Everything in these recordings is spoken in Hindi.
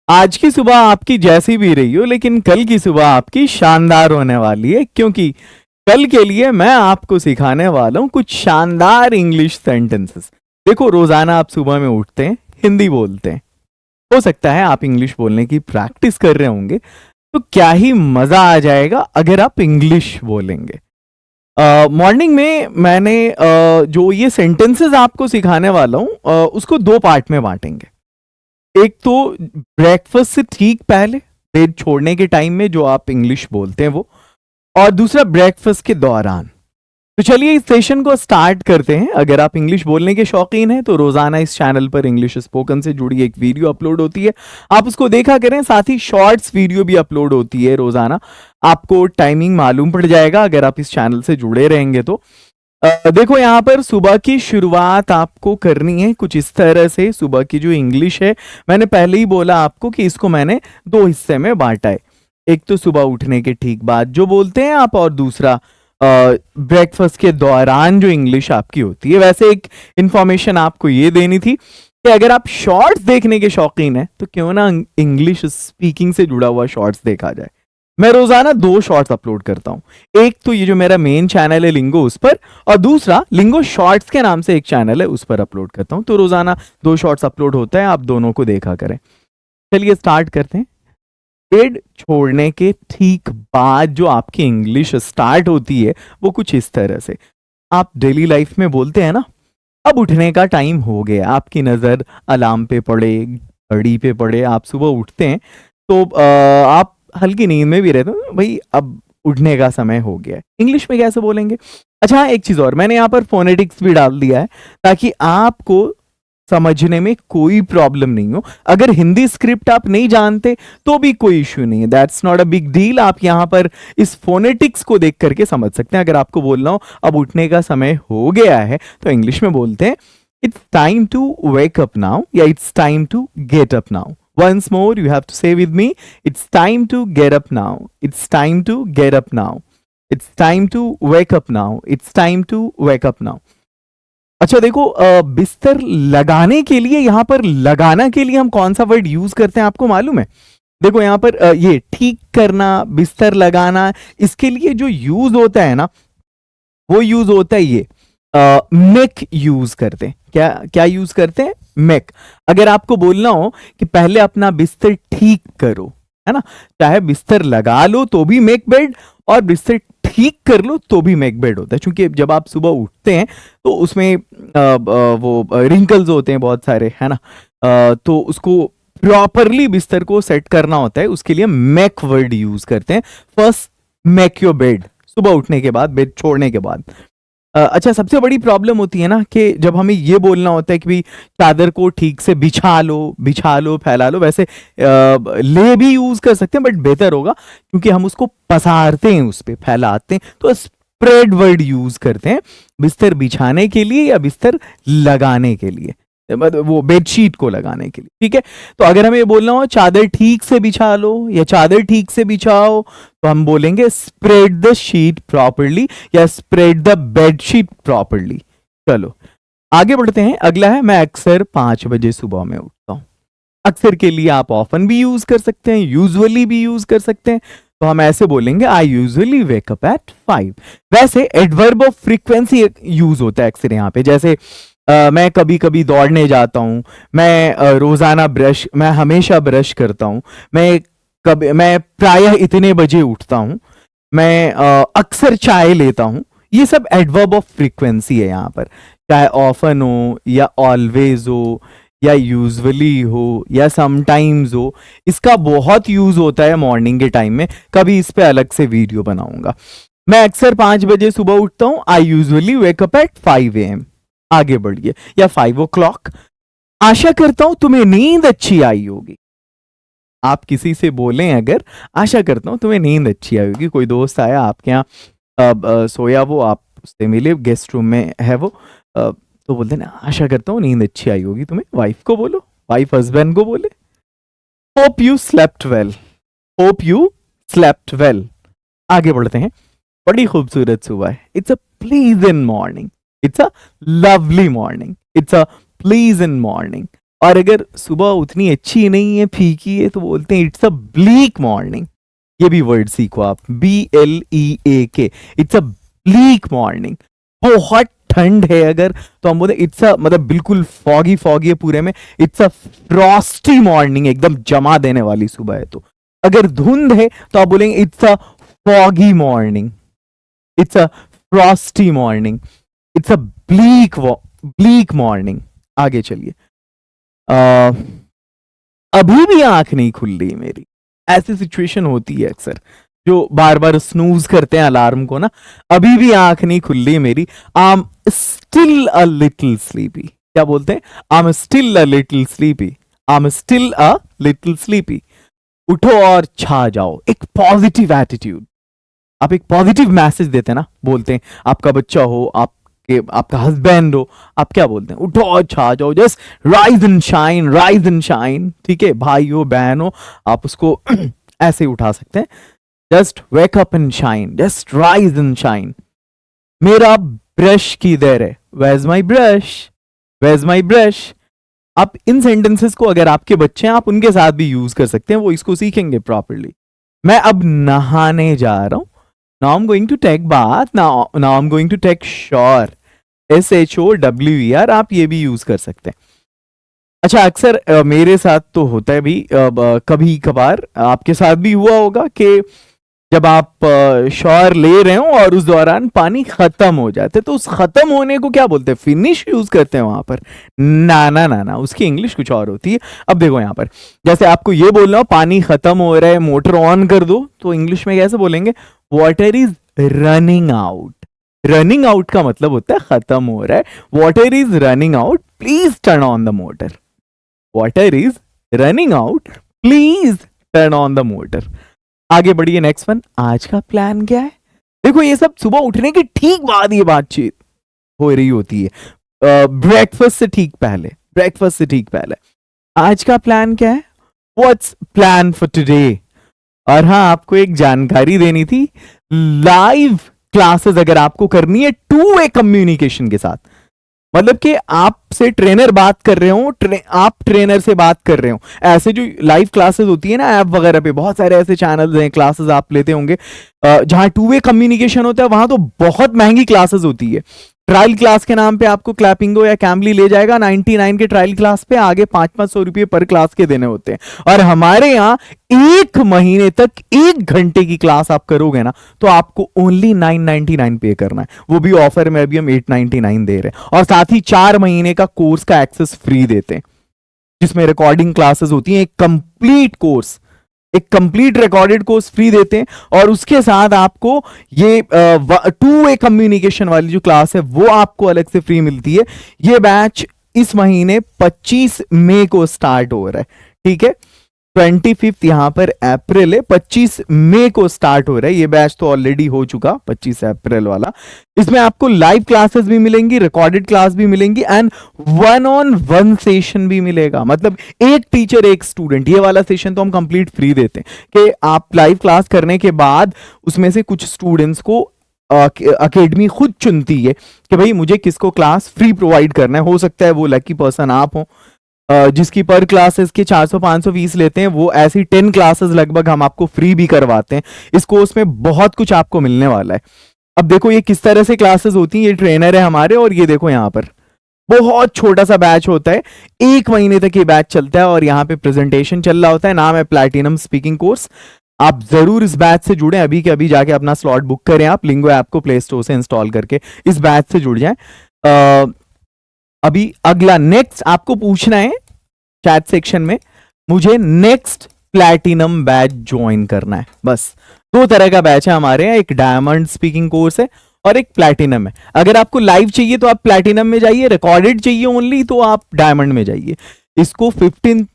आज की सुबह आपकी जैसी भी रही हो, लेकिन कल की सुबह आपकी शानदार होने वाली है, क्योंकि कल के लिए मैं आपको सिखाने वाला हूं कुछ शानदार इंग्लिश सेंटेंसेस। देखो, रोजाना आप सुबह में उठते हैं, हिंदी बोलते हैं। हो सकता है आप इंग्लिश बोलने की प्रैक्टिस कर रहे होंगे, तो क्या ही मजा आ जाएगा अगर आप इंग्लिश बोलेंगे। मॉर्निंग में मैंने जो ये सेंटेंसेस आपको सिखाने वाला हूं, उसको दो पार्ट में बांटेंगे। एक तो ब्रेकफास्ट से ठीक पहले, पेट छोड़ने के टाइम में जो आप इंग्लिश बोलते हैं वो, और दूसरा ब्रेकफास्ट के दौरान। तो चलिए इस सेशन को स्टार्ट करते हैं। अगर आप इंग्लिश बोलने के शौकीन हैं तो रोजाना इस चैनल पर इंग्लिश स्पोकन से जुड़ी एक वीडियो अपलोड होती है, आप उसको देखा करें। साथ ही शॉर्ट्स वीडियो भी अपलोड होती है रोजाना। आपको टाइमिंग मालूम पड़ जाएगा अगर आप इस चैनल से जुड़े रहेंगे तो। देखो, यहाँ पर सुबह की शुरुआत आपको करनी है कुछ इस तरह से। सुबह की जो इंग्लिश है, मैंने पहले ही बोला आपको कि इसको मैंने दो हिस्से में बांटा है। एक तो सुबह उठने के ठीक बाद जो बोलते हैं आप, और दूसरा ब्रेकफास्ट के दौरान जो इंग्लिश आपकी होती है। वैसे एक इंफॉर्मेशन आपको ये देनी थी कि अगर आप शॉर्ट्स देखने के शौकीन हैं तो क्यों ना इंग्लिश स्पीकिंग से जुड़ा हुआ शॉर्ट्स देखा जाए। मैं रोजाना दो शॉर्ट्स अपलोड करता हूं। एक तो ये जो मेरा मेन चैनल है लिंगो, उस पर, और दूसरा लिंगो शॉर्ट्स के नाम से एक चैनल है, उस पर अपलोड करता हूं। तो रोजाना दो शॉर्ट्स अपलोड होता है, आप दोनों को देखा करें। चलिए स्टार्ट करते हैं। पेट छोड़ने के ठीक बाद जो आपकी इंग्लिश स्टार्ट होती है वो कुछ इस तरह से। आप डेली लाइफ में बोलते हैं ना, अब उठने का टाइम हो गया, आपकी नजर अलार्म पे पड़े, घड़ी पे पड़े, आप सुबह उठते हैं तो आप हल्की नींद में भी रहते हो, भाई अब उठने का समय हो गया है। इंग्लिश में कैसे बोलेंगे? अच्छा हाँ, एक चीज और, मैंने यहाँ पर फोनेटिक्स भी डाल दिया है ताकि आपको समझने में कोई प्रॉब्लम नहीं हो। अगर हिंदी स्क्रिप्ट आप नहीं जानते तो भी कोई इश्यू नहीं है, that's not a big deal. आप यहाँ पर इस फोनेटिक्स को देख करके समझ सकते हैं। अगर आपको बोलना हो अब उठने का समय हो गया है, तो इंग्लिश में बोलते हैं it's time to wake up now, या it's time to get up now. Once more, you have to say with me, it's time to get up now. It's time to get up now. It's time to wake up now. It's time to wake up now. अच्छा देखो, बिस्तर लगाने के लिए, यहां पर लगाना के लिए हम कौन सा वर्ड यूज करते हैं आपको मालूम है? देखो यहाँ पर ये ठीक करना, बिस्तर लगाना, इसके लिए जो यूज होता है ना, वो यूज होता है ये मेक यूज करते हैं। क्या क्या यूज करते हैं? मेक। अगर आपको बोलना हो कि पहले अपना बिस्तर ठीक करो, है ना, चाहे बिस्तर लगा लो तो भी मेक बेड, और बिस्तर ठीक कर लो तो भी मेक बेड होता है। क्योंकि जब आप सुबह उठते हैं तो उसमें वो रिंकल्स होते हैं बहुत सारे, है ना, तो उसको प्रॉपरली बिस्तर को सेट करना होता है, उसके लिए मेक वर्ड यूज करते हैं। फर्स्ट मेक योर बेड, सुबह उठने के बाद, बेड छोड़ने के बाद। अच्छा, सबसे बड़ी प्रॉब्लम होती है ना कि जब हमें ये बोलना होता है कि भाई चादर को ठीक से बिछा लो, फैला लो। वैसे ले भी यूज कर सकते हैं, बट बेहतर होगा क्योंकि हम उसको पसारते हैं, उस पर फैलाते हैं, तो स्प्रेड वर्ड यूज करते हैं बिस्तर बिछाने के लिए या बिस्तर लगाने के लिए, मतलब वो बेडशीट को लगाने के लिए। ठीक है, तो अगर हमें ये बोलना हो चादर ठीक से बिछा लो या चादर ठीक से बिछाओ, तो हम बोलेंगे स्प्रेड द शीट प्रॉपरली या स्प्रेड द बेडशीट प्रॉपरली। चलो आगे बढ़ते हैं। अगला है, मैं अक्सर 5 बजे सुबह में उठता हूं। अक्सर के लिए आप ऑफन भी यूज कर सकते हैं, यूजुअली भी यूज कर सकते हैं। तो हम ऐसे बोलेंगे I usually wake up at 5। वैसे एडवर्ब ऑफ फ्रीक्वेंसी यूज होता है अक्सर यहाँ पे, जैसे मैं कभी कभी दौड़ने जाता हूँ, मैं रोजाना मैं हमेशा ब्रश करता हूँ, मैं प्रायः इतने बजे उठता हूँ, मैं अक्सर चाय लेता हूँ। ये सब एडवर्ब ऑफ फ्रीक्वेंसी है यहाँ पर। चाहे ऑफन हो या ऑलवेज हो या यूजुअली हो या समटाइम्स हो, इसका बहुत यूज होता है मॉर्निंग के टाइम में। कभी इस पे अलग से वीडियो बनाऊंगा। मैं अक्सर 5 बजे सुबह उठता हूँ, I usually wake up at 5 AM। आगे बढ़िए, या 5 o'clock। आशा करता हूं तुम्हें नींद अच्छी आई होगी। आप किसी से बोलें अगर, आशा करता हूं तुम्हें नींद अच्छी आई होगी। कोई दोस्त आया आपके यहाँ, सोया वो, आप उससे मिले, गेस्ट रूम में है वो, तो बोलते ना आशा करता हूँ नींद अच्छी आई होगी तुम्हें। वाइफ को बोलो, वाइफ हस्बैंड को बोले hope you slept well, hope you slept well. आगे बढ़ते हैं। बड़ी खूबसूरत सुबह है, it's a pleasant morning, it's a lovely morning, it's a pleasant morning। और अगर सुबह उतनी अच्छी नहीं है, फीकी है, तो बोलते हैं इट्स अ ब्लीक मॉर्निंग। ये भी वर्ड सीखो आप, BLEAK, it's a bleak morning. बहुत ठंड है अगर, तो हम बोलते इट्स अ, मतलब बिल्कुल फॉगी फॉगी है पूरे में, इट्स अ फ्रॉस्टी मॉर्निंग, एकदम जमा देने वाली सुबह है। तो अगर धुंध है तो आप बोलेंगे it's a foggy morning, it's a Frosty morning, it's a bleak morning. आगे चलिए। अ, अभी भी आंख नहीं खुल रही मेरी। ऐसी सिचुएशन होती है अक्सर, जो बार बार स्नूज करते हैं अलार्म को ना। अभी भी आंख नहीं खुल रही मेरी। I am still a little sleepy. क्या बोलते हैं? I am still a little sleepy, I am still a little sleepy. उठो और छा जाओ, एक पॉजिटिव एटीट्यूड। आप एक पॉजिटिव मैसेज देते हैं ना, बोलते हैं आपका बच्चा हो, आपके आपका हस्बैंड हो, आप क्या बोलते हैं? उठो और छा जाओ, just rise and shine, rise and shine. ठीक है, भाई हो बहन हो, आप उसको ऐसे उठा सकते हैं, just wake up and shine, just rise and shine. मेरा ब्रश किधर है? Where's my brush, where's my brush. आप इन सेंटेंसेस को, अगर आपके बच्चे हैं, आप उनके साथ भी यूज कर सकते हैं, वो इसको सीखेंगे प्रॉपरली। मैं अब नहाने जा रहा हूं, now I'm going to take bath, now I'm going to take shower, SHOWER। आप ये भी यूज कर सकते हैं। अच्छा, अक्सर मेरे साथ तो होता है भी, कभी कभार आपके साथ भी हुआ होगा कि जब आप शॉवर ले रहे हो और उस दौरान पानी खत्म हो जाते, तो उस खत्म होने को क्या बोलते हैं? फिनिश यूज करते हैं वहां पर। ना ना ना ना, उसकी इंग्लिश कुछ और होती है। अब देखो यहाँ पर, जैसे आपको ये बोलना हो पानी खत्म हो रहा है, मोटर ऑन कर दो, तो इंग्लिश में कैसे बोलेंगे? Water is running out. Running out का मतलब होता है खत्म हो रहा है। Water is running out, please turn on the motor. Water is running out, please turn on the motor. आगे बढ़िए, नेक्स्ट वन। आज का प्लान क्या है? देखो, ये सब सुबह उठने के ठीक बाद ये बातचीत हो रही होती है, ब्रेकफास्ट से ठीक पहले, ब्रेकफास्ट से ठीक पहले। आज का प्लान क्या है? What's plan for today? और हाँ, आपको एक जानकारी देनी थी। लाइव क्लासेस अगर आपको करनी है 2 वे कम्युनिकेशन के साथ, मतलब कि आपसे ट्रेनर बात कर रहे हो, आप ट्रेनर से बात कर रहे हो, ऐसे जो लाइव क्लासेस होती है ना ऐप वगैरह पे, बहुत सारे ऐसे चैनल्स हैं, क्लासेस आप लेते होंगे जहां 2 वे कम्युनिकेशन होता है, वहां तो बहुत महंगी क्लासेस होती है। ट्रायल क्लास के नाम पे आपको क्लैपिंगो या कैम्बली ले जाएगा 99 के ट्रायल क्लास पे, आगे 500-500 रुपये पर क्लास के देने होते हैं। और हमारे यहाँ 1 महीने तक 1 घंटे की क्लास आप करोगे ना, तो आपको ओनली 999 पे करना है। वो भी ऑफर में अभी हम 899 दे रहे हैं, और साथ ही 4 महीने का कोर्स का एक्सेस फ्री देते हैं, जिसमें रिकॉर्डिंग क्लासेस होती हैं, एक कंप्लीट कोर्स, एक कंप्लीट रिकॉर्डेड कोर्स फ्री देते हैं। और उसके साथ आपको ये 2 वे कम्युनिकेशन वाली जो क्लास है वो आपको अलग से फ्री मिलती है। ये बैच इस महीने 25 मई को स्टार्ट हो रहा है, ठीक है। 25 यहां पर अप्रैल है, 25 मई को स्टार्ट हो रहा है। ये बैच तो ऑलरेडी हो चुका 25 अप्रैल वाला। इसमें आपको लाइव क्लासेस भी मिलेंगी, रिकॉर्डेड क्लास भी मिलेंगी, एंड 1-on-1 सेशन भी मिलेगा। मतलब एक टीचर एक स्टूडेंट, ये वाला सेशन तो हम कंप्लीट फ्री देते हैं कि आप लाइव क्लास करने के बाद उसमें से कुछ स्टूडेंट्स को अकेडमी खुद चुनती है कि भाई मुझे किसको क्लास फ्री प्रोवाइड करना है। हो सकता है वो लकी पर्सन आप हो, जिसकी पर क्लासेस के 400-500 फीस लेते हैं, वो ऐसी 10 क्लासेस लगभग हम आपको फ्री भी करवाते हैं। इस कोर्स में बहुत कुछ आपको मिलने वाला है। अब देखो ये किस तरह से क्लासेस होती हैं। ये ट्रेनर है हमारे, और ये देखो यहाँ पर बहुत छोटा सा बैच होता है, 1 महीने तक ये बैच चलता है, और यहाँ पे प्रेजेंटेशन चल रहा होता है। नाम है प्लैटिनम स्पीकिंग कोर्स। आप जरूर इस बैच से जुड़े, अभी के अभी जाके अपना स्लॉट बुक करें। आप लिंगो ऐप को प्ले स्टोर से इंस्टॉल करके इस बैच से जुड़ जाएं। अभी अगला नेक्स्ट आपको पूछना है चैट सेक्शन में, मुझे नेक्स्ट प्लैटिनम बैच ज्वाइन करना है। बस 2 तरह का बैच है हमारे यहाँ, एक डायमंड स्पीकिंग कोर्स है और एक प्लैटिनम है। अगर आपको लाइव चाहिए तो आप प्लैटिनम में जाइए, रिकॉर्डेड चाहिए ओनली तो आप डायमंड में जाइए। इसको 15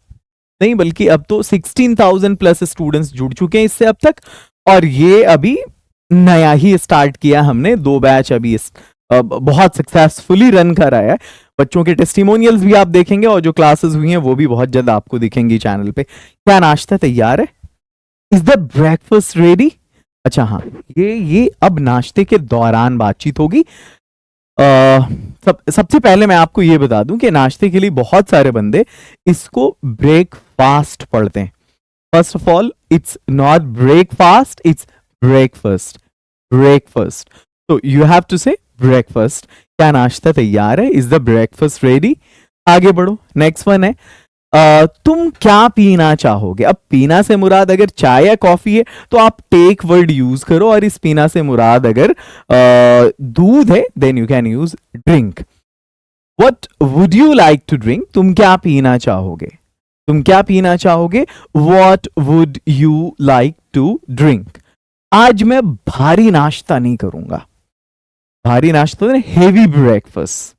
नहीं बल्कि अब तो 16,000 प्लस स्टूडेंट्स जुड़ चुके हैं इससे अब तक, और ये अभी नया ही स्टार्ट किया हमने। 2 बैच अभी बहुत सक्सेसफुली रन कराया है। बच्चों के टेस्टिमोनियल्स भी आप देखेंगे, और जो क्लासेस हुई हैं वो भी बहुत जल्द आपको दिखेंगी चैनल पे। क्या नाश्ता तैयार है? Is the breakfast ready? अच्छा हाँ, ये अब नाश्ते के दौरान बातचीत होगी। सबसे पहले मैं आपको ये बता दूं कि नाश्ते के लिए बहुत सारे बंदे इसको ब्रेकफास्ट पढ़ते हैं. First of all, it's not breakfast, it's breakfast. Breakfast. तो यू हैव टू से ब्रेकफास्ट. क्या नाश्ता तैयार है? Is the breakfast ready? आगे बढ़ो. नेक्स्ट वन है, तुम क्या पीना चाहोगे? अब पीना से मुराद अगर चाय या कॉफी है तो आप टेक वर्ड यूज करो, और इस पीना से मुराद अगर दूध है then you can use drink. What would you like to drink? तुम क्या पीना चाहोगे? तुम क्या पीना चाहोगे? What would you like to drink? आज मैं भारी नाश्ता नहीं करूंगा. भारी नाश्ता, हेवी ब्रेकफास्ट.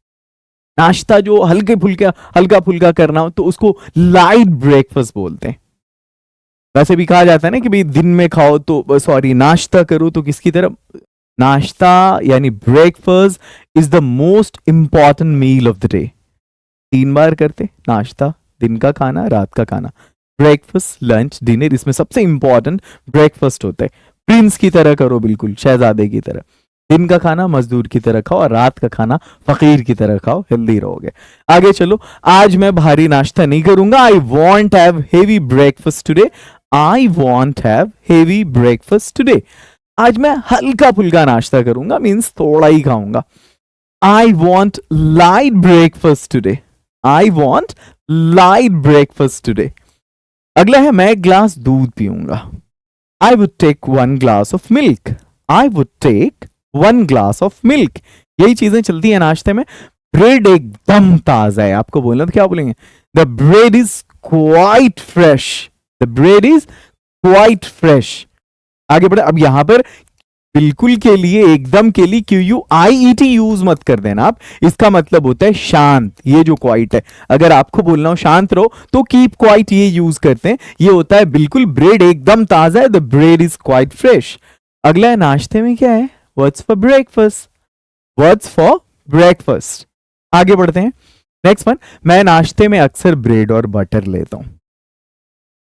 नाश्ता जो हल्का फुल्का करना हो तो उसको लाइट ब्रेकफास्ट बोलते हैं. वैसे भी कहा जाता है ना कि भाई दिन में खाओ तो सॉरी नाश्ता करो तो किसकी तरफ? नाश्ता यानी breakfast is the most important meal of the day. 3 बार करते नाश्ता, दिन का खाना, रात का खाना. ब्रेकफास्ट, लंच, डिनर, इसमें सबसे इंपॉर्टेंट ब्रेकफास्ट होता है. प्रिंस की तरह करो, बिल्कुल शहजादे की तरह. दिन का खाना मजदूर की तरह खाओ और रात का खाना फकीर की तरह खाओ, हेल्दी रहोगे. आगे चलो. आज मैं भारी नाश्ता नहीं करूंगा. I want have heavy breakfast today. I want have heavy breakfast today. आज मैं हल्का फुल्का नाश्ता करूंगा, मीन्स थोड़ा ही खाऊंगा. I want light breakfast today. I want light breakfast today. अगला है, मैं एक ग्लास दूध पीऊंगा. I would take 1 glass of milk. I would take 1 glass of milk. यही चीजें चलती है नाश्ते में. ब्रेड एकदम ताजा है. आपको बोलना तो क्या बोलेंगे? The bread is quite fresh. The bread is quite fresh. आगे बढ़े. अब यहां पर बिल्कुल के लिए, एकदम के लिए QUIET यूज मत कर देना आप. इसका मतलब होता है शांत. ये जो क्वाइट है, अगर आपको बोलना हो शांत रहो तो कीप क्वाइट ये यूज करते हैं. ये होता है बिल्कुल ब्रेड एकदम ताजा है. The bread is quite fresh. अगला है, नाश्ते में क्या है? What's for breakfast? What's for breakfast? आगे बढ़ते हैं. नेक्स्ट वन, मैं नाश्ते में अक्सर ब्रेड और बटर लेता हूं.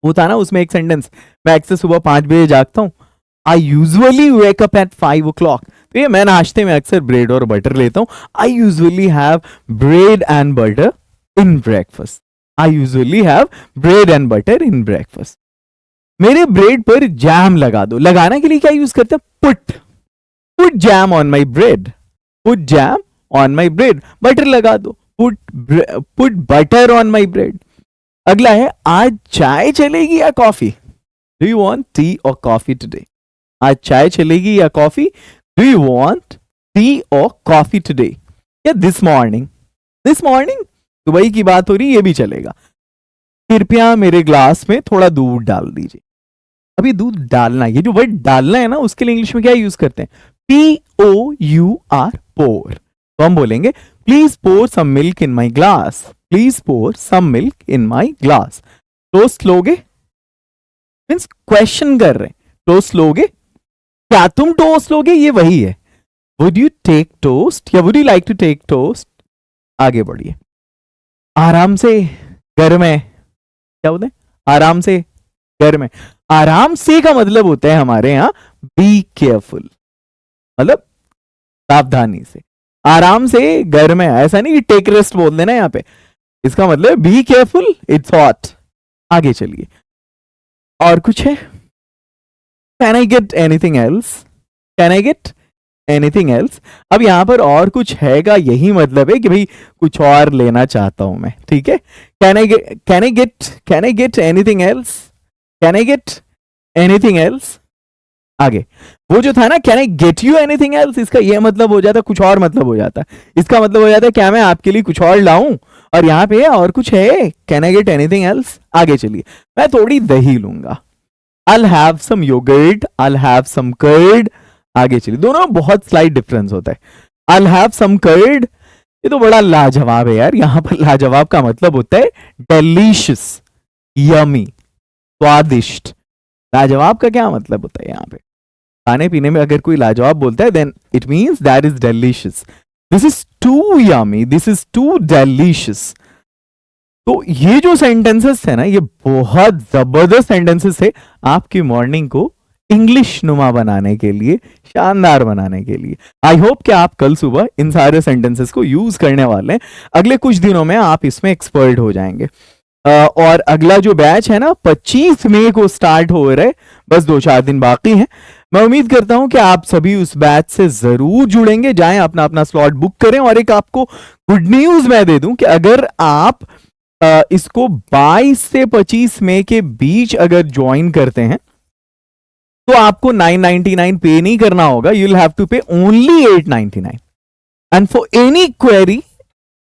वो था ना उसमें एक सेंटेंस, मैं अक्सर सुबह 5 बजे जागता हूं. I usually wake up at 5 o'clock. तो ये मैं नाश्ते में अक्सर ब्रेड और बटर लेता हूं. I usually have bread and butter in breakfast. I usually have bread and butter in breakfast. मेरे ब्रेड पर जैम लगा दो. लगाने के लिए क्या यूज करते हैं? Put jam on my bread. Put jam on my bread. Butter लगा दो. Put butter on my bread. अगला है, आज चाय चलेगी या coffee? Do you want tea or coffee today? आज चाय चलेगी या coffee? Do you want tea or coffee today? या this morning? This morning? सुबह की बात हो रही, ये भी चलेगा. कृपया मेरे ग्लास में थोड़ा दूध डाल दीजिए. अभी दूध डालना, ये जो वर्ड डालना है ना, उसके लिए इंग्लिश में क्या यूज करते हैं? POUR, pour. तो हम बोलेंगे please pour some milk in my glass. Please pour some milk in my glass. Toast लोगे? मीन्स क्वेश्चन कर रहे हैं. टोस्ट लोगे? क्या तुम टोस्ट लोगे? ये वही है. वुड यू टेक टोस्ट या would you like to take toast? आगे बढ़िए. आराम से घर में, क्या बोलते हैं? आराम से घर में. आराम से का मतलब होता है हमारे यहां बी केयरफुल, मतलब सावधानी से. आराम से घर में, ऐसा नहीं कि टेक रेस्ट बोल देना यहां पे. इसका मतलब बी केयरफुल, इट्स हॉट. आगे चलिए. और कुछ है? Can I get anything else? Can I get anything else? अब यहां पर और कुछ हैगा, यही मतलब है कि भाई कुछ और लेना चाहता हूं मैं. ठीक है. Can I get anything else? Can I get anything else? आगे वो जो था ना, can I get you anything else, इसका ये मतलब हो जाता, कुछ और मतलब हो जाता. इसका मतलब हो जाता है क्या मैं आपके लिए कुछ और लाऊं, और यहाँ पे और कुछ है. Can I get anything else? आगे चलिए. मैं थोड़ी दही लूंगा. I'll have some yogurt, I'll have some curd. आगे चलिए. दोनों में बहुत स्लाइट डिफरेंस होता है. I'll have some curd, ये तो बड़ा लाजवाब है यार. यहां पर लाजवाब का मतलब होता है डिलीशियस, यमी, स्वादिष्ट. लाजवाब का क्या मतलब होता है? यहाँ पे खाने पीने में अगर कोई लाजवाब बोलता है then it means that is delicious. This is too yummy, this is too delicious. तो ये जो सेंटेंसेस है ना, ये बहुत जबरदस्त सेंटेंसेस है आपकी मॉर्निंग को इंग्लिश नुमा बनाने के लिए, शानदार बनाने के लिए। आई होप कि आप कल सुबह इन सारे सेंटेंसेस को यूज करने वाले हैं। अगले कुछ दिनों में आप इसमें एक्सपर्ट हो जाएंगे। और अगला जो बैच है ना 25 मई को स्टार्ट हो रहा है, बस 2-4 दिन बाकी हैं। मैं उम्मीद करता हूं कि आप सभी उस बैच से जरूर जुड़ेंगे। जाएं अपना अपना स्लॉट बुक करें। और एक आपको गुड न्यूज मैं दे दूं कि अगर आप इसको 22 से 25 मई के बीच अगर ज्वाइन करते हैं तो आपको 999 पे नहीं करना होगा। यू विल हैव टू पे only 899। And for any query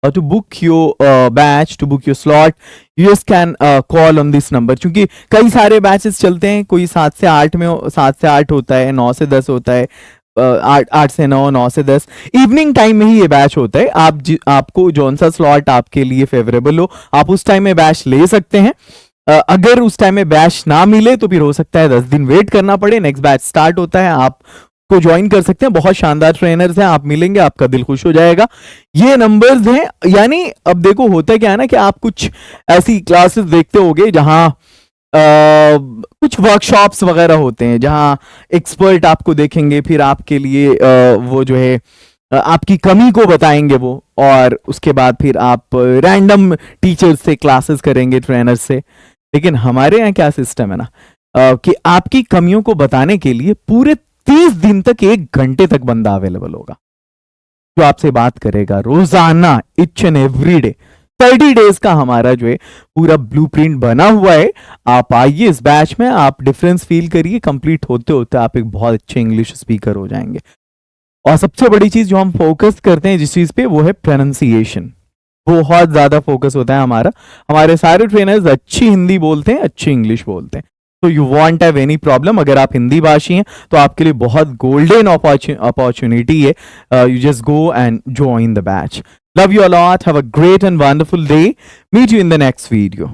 to book your batch, to book your slot, you just can call on this number। क्योंकि कई सारे बैचेस चलते हैं, कोई 7 से 8 में 7 से 8 होता है, 9 से 10 होता है, 8 से 9, 9 से 10 इवनिंग टाइम में ही ये बैच होता है। आपको जौन सा स्लॉट आपके लिए फेवरेबल हो आप उस टाइम में बैच ले सकते हैं। अगर उस टाइम में बैच ना मिले तो फिर हो सकता है 10 दिन वेट करना पड़े। नेक्स्ट बैच स्टार्ट होता है, आप को ज्वाइन कर सकते हैं। बहुत शानदार ट्रेनर्स हैं, आप मिलेंगे, आपका दिल खुश हो जाएगा। ये नंबर्स हैं। यानी अब देखो होता क्या है ना कि आप कुछ ऐसी क्लासेस देखते होगे जहां कुछ वर्कशॉप्स वगैरह होते हैं, जहां एक्सपर्ट आपको देखेंगे, फिर आपके लिए वो जो है आपकी कमी को बताएंगे वो, और उसके बाद फिर आप रैंडम टीचर्स से क्लासेस करेंगे, ट्रेनर से। लेकिन हमारे यहाँ क्या सिस्टम है ना कि आपकी कमियों को बताने के लिए पूरे 30 दिन तक 1 घंटे तक बंदा अवेलेबल होगा, जो आपसे बात करेगा रोजाना, each and every day. 30 days का हमारा जो है पूरा ब्लूप्रिंट बना हुआ है। आप आइए इस बैच में, आप डिफरेंस फील करिए। कंप्लीट होते होते आप एक बहुत अच्छे इंग्लिश स्पीकर हो जाएंगे। और सबसे बड़ी चीज जो हम फोकस करते हैं जिस चीज पे, वो है प्रोनाउंसिएशन। बहुत ज्यादा फोकस होता है हमारा। हमारे सारे ट्रेनर्स अच्छी हिंदी बोलते हैं, अच्छी इंग्लिश बोलते हैं। तो you won't have any problem, अगर आप हिंदी भाषी हैं तो आपके लिए बहुत गोल्डन अपॉर्चुनिटी है। You just go and join the batch. Love you a lot, have a great and wonderful day. Meet you in the next video.